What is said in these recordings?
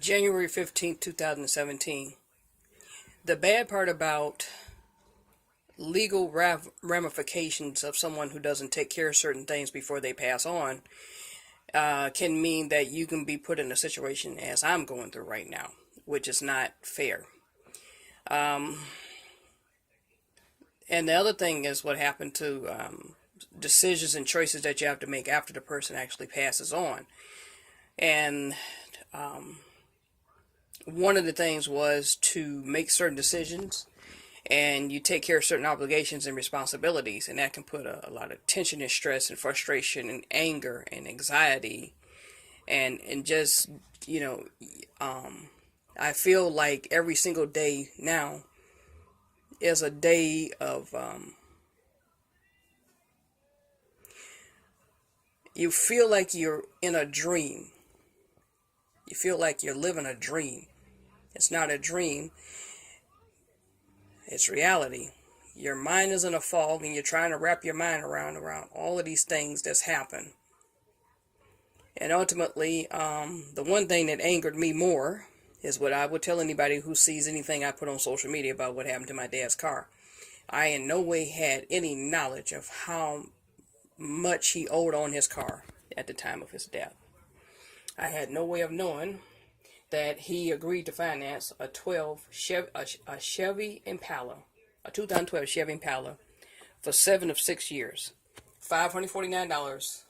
January 15th, 2017. The bad part about legal ramifications of someone who doesn't take care of certain things before they pass on can mean that you can be put in a situation as I'm going through right now, which is not fair. Um, and the other thing is what happened to decisions and choices that you have to make after the person actually passes on. And um, one of the things was to make certain decisions and you take care of certain obligations and responsibilities, and that can put a lot of tension and stress and frustration and anger and anxiety and just you know I feel like every single day now is a day of you feel like you're in a dream. You feel like you're living a dream. It's not a dream, it's reality. Your mind is in a fog and you're trying to wrap your mind around all of these things that's happened. And ultimately, the one thing that angered me more is what I would tell anybody who sees anything I put on social media about what happened to my dad's car. I in no way had any knowledge of how much he owed on his car at the time of his death. I had no way of knowing that he agreed to finance a Chevy Impala, a 2012 Chevy Impala, for 7 of 6 years, $549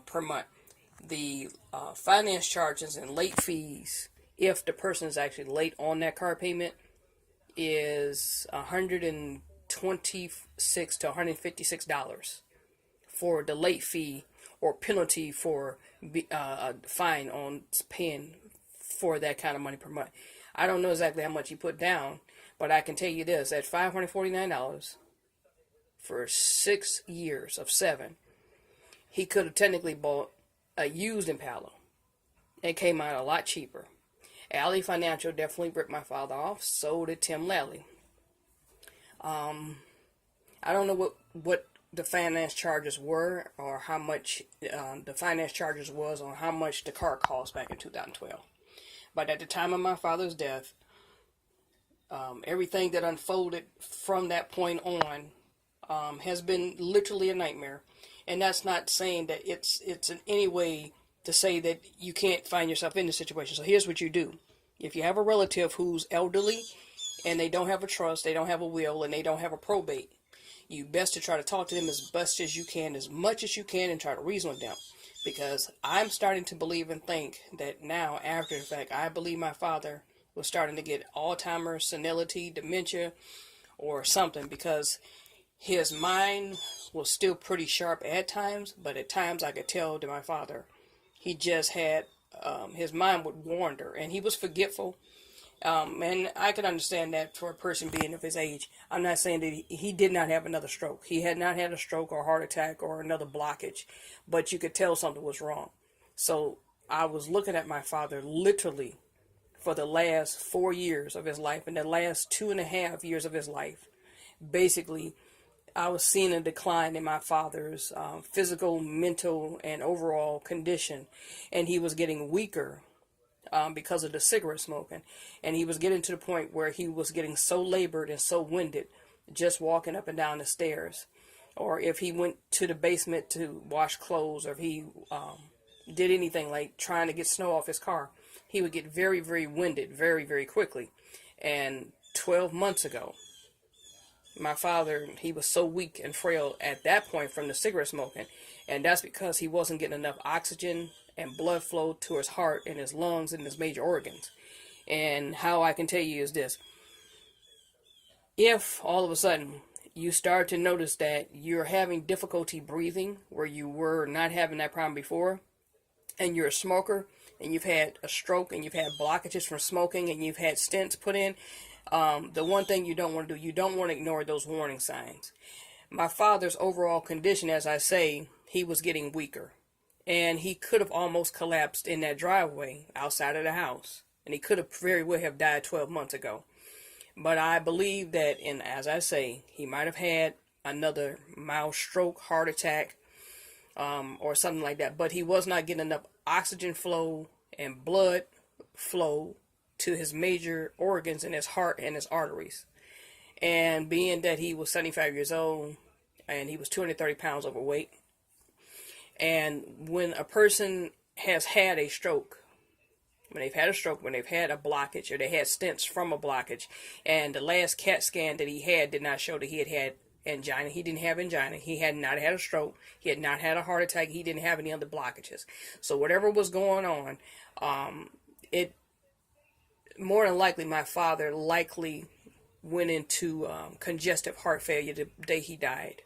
per month. The finance charges and late fees, if the person is actually late on that car payment, is $126 to $156 for the late fee or penalty for a fine on paying for that kind of money per month. I don't know exactly how much he put down, but I can tell you this: at $549 for 6 years of 7, he could have technically bought a used Impala. It came out a lot cheaper. Alley Financial definitely ripped my father off. So did Tim Lally. I don't know what the finance charges were or how much the finance charges was on how much the car cost back in 2012. But at the time of my father's death, everything that unfolded from that point on has been literally a nightmare. And that's not saying that it's in any way to say that you can't find yourself in this situation. So here's what you do. If you have a relative who's elderly and they don't have a trust, they don't have a will, and they don't have a probate, you best to try to talk to them as best as you can, as much as you can, and try to reason with them. Because I'm starting to believe and think that now, after the fact, I believe my father was starting to get Alzheimer's, senility, dementia, or something, because his mind was still pretty sharp at times, but at times I could tell that my father, he just had, his mind would wander, and he was forgetful. And I can understand that for a person being of his age. I'm not saying that he did not have another stroke. He had not had a stroke or a heart attack or another blockage, but you could tell something was wrong. So I was looking at my father literally for the last 4 years of his life, and the last 2.5 years of his life. Basically, I was seeing a decline in my father's physical, mental, and overall condition, and he was getting weaker because of the cigarette smoking. And he was getting to the point where he was getting so labored and so winded just walking up and down the stairs. Or if he went to the basement to wash clothes, or if he did anything like trying to get snow off his car, he would get very, very winded very, very quickly. And 12 months ago, my father, he was so weak and frail at that point from the cigarette smoking. And that's because he wasn't getting enough oxygen and blood flow to his heart and his lungs and his major organs. And how I can tell you is this: if all of a sudden you start to notice that you're having difficulty breathing where you were not having that problem before, and you're a smoker, and you've had a stroke, and you've had blockages from smoking, and you've had stents put in, the one thing you don't want to do, you don't want to ignore those warning signs. My father's overall condition, as I say, he was getting weaker. And he could have almost collapsed in that driveway outside of the house. And he could have very well have died 12 months ago. But I believe that, and as I say, he might have had another mild stroke, heart attack, or something like that. But he was not getting enough oxygen flow and blood flow to his major organs in his heart and his arteries. And being that he was 75 years old and he was 230 pounds overweight, and when a person has had a stroke, when they've had a stroke, when they've had a blockage, or they had stents from a blockage, and the last CAT scan that he had did not show that he had had angina. He didn't have angina. He had not had a stroke. He had not had a heart attack. He didn't have any other blockages. So whatever was going on, it more than likely, my father likely went into congestive heart failure the day he died.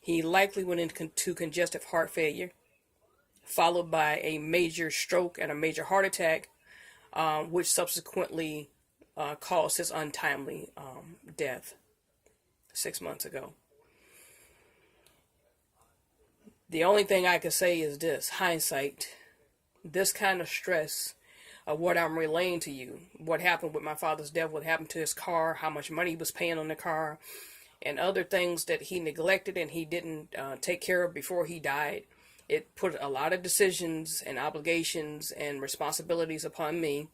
He likely went into congestive heart failure, followed by a major stroke and a major heart attack, which subsequently caused his untimely death 6 months ago. The only thing I can say is this: hindsight, this kind of stress of what I'm relaying to you, what happened with my father's death, what happened to his car, how much money he was paying on the car, and other things that he neglected and he didn't take care of before he died. It put a lot of decisions and obligations and responsibilities upon me.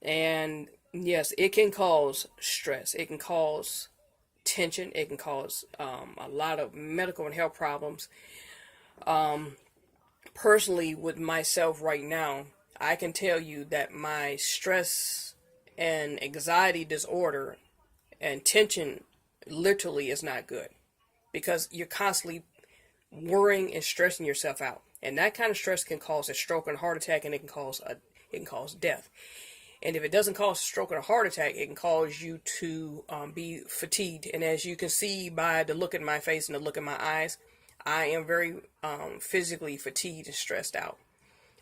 And yes, it can cause stress. It can cause tension. It can cause a lot of medical and health problems. Personally, with myself right now, I can tell you that my stress and anxiety disorder and tension literally is not good, because you're constantly worrying and stressing yourself out, and that kind of stress can cause a stroke and a heart attack, and it can cause death. And if it doesn't cause a stroke and a heart attack, it can cause you to be fatigued. And as you can see by the look in my face and the look in my eyes, I am very physically fatigued and stressed out.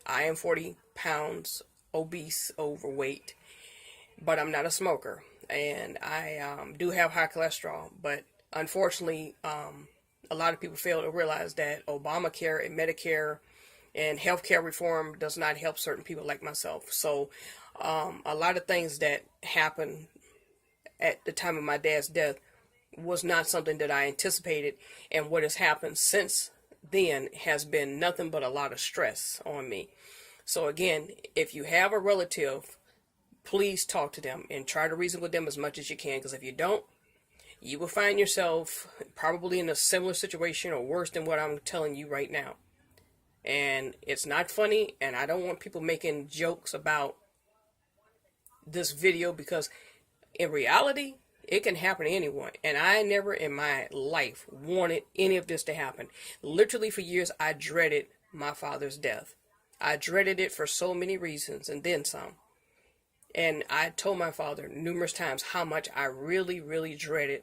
I am 40 pounds obese, overweight, but I'm not a smoker, and I do have high cholesterol. But unfortunately, a lot of people fail to realize that Obamacare and Medicare and healthcare reform does not help certain people like myself. So a lot of things that happened at the time of my dad's death was not something that I anticipated, and what has happened since then has been nothing but a lot of stress on me. So again, if you have a relative, please talk to them and try to reason with them as much as you can, because if you don't, you will find yourself probably in a similar situation or worse than what I'm telling you right now. And it's not funny, and I don't want people making jokes about this video, because in reality, it can happen to anyone. And I never in my life wanted any of this to happen. Literally for years, I dreaded my father's death. I dreaded it for so many reasons, and then some. And I told my father numerous times how much I really, really dreaded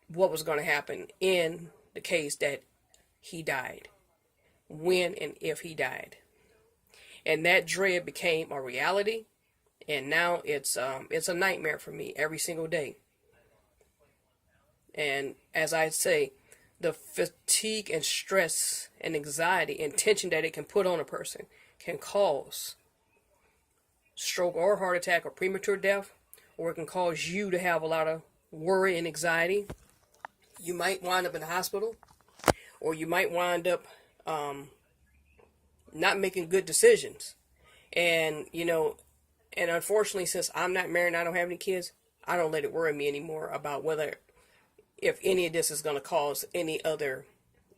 what was going to happen in the case that he died, when and if he died. And that dread became a reality, and now it's a nightmare for me every single day. And as I say, the fatigue and stress and anxiety and tension that it can put on a person can cause stroke or heart attack or premature death, or it can cause you to have a lot of worry and anxiety. You might wind up in the hospital, or you might wind up not making good decisions. And, and unfortunately, since I'm not married and I don't have any kids, I don't let it worry me anymore about if any of this is going to cause any other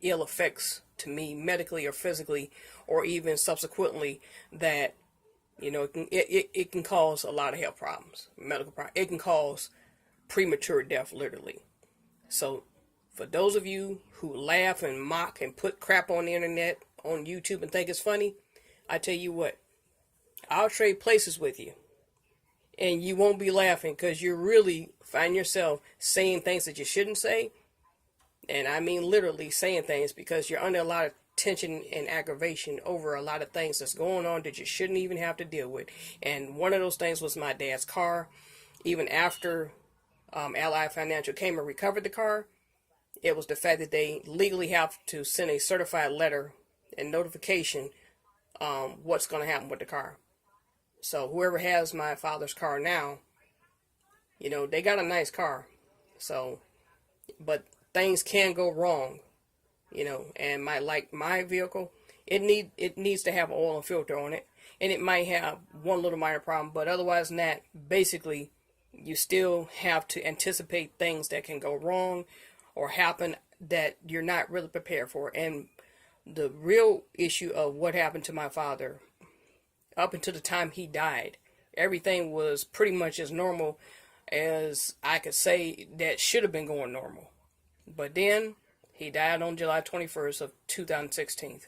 ill effects to me medically or physically, or even subsequently that, it can cause a lot of health problems, medical problems. It can cause premature death, literally. So for those of you who laugh and mock and put crap on the internet, on YouTube, and think it's funny, I tell you what, I'll trade places with you. And you won't be laughing, because you really find yourself saying things that you shouldn't say. And I mean literally saying things, because you're under a lot of tension and aggravation over a lot of things that's going on that you shouldn't even have to deal with. And one of those things was my dad's car. Even after Ally Financial came and recovered the car, it was the fact that they legally have to send a certified letter and notification what's going to happen with the car. So whoever has my father's car now, they got a nice car. So, but things can go wrong, and my vehicle, it needs to have oil and filter on it, and it might have one little minor problem, but otherwise than that, basically, you still have to anticipate things that can go wrong or happen that you're not really prepared for. And the real issue of what happened to my father up until the time he died, everything was pretty much as normal as I could say that should have been going normal. But then he died on July 21st of 2016.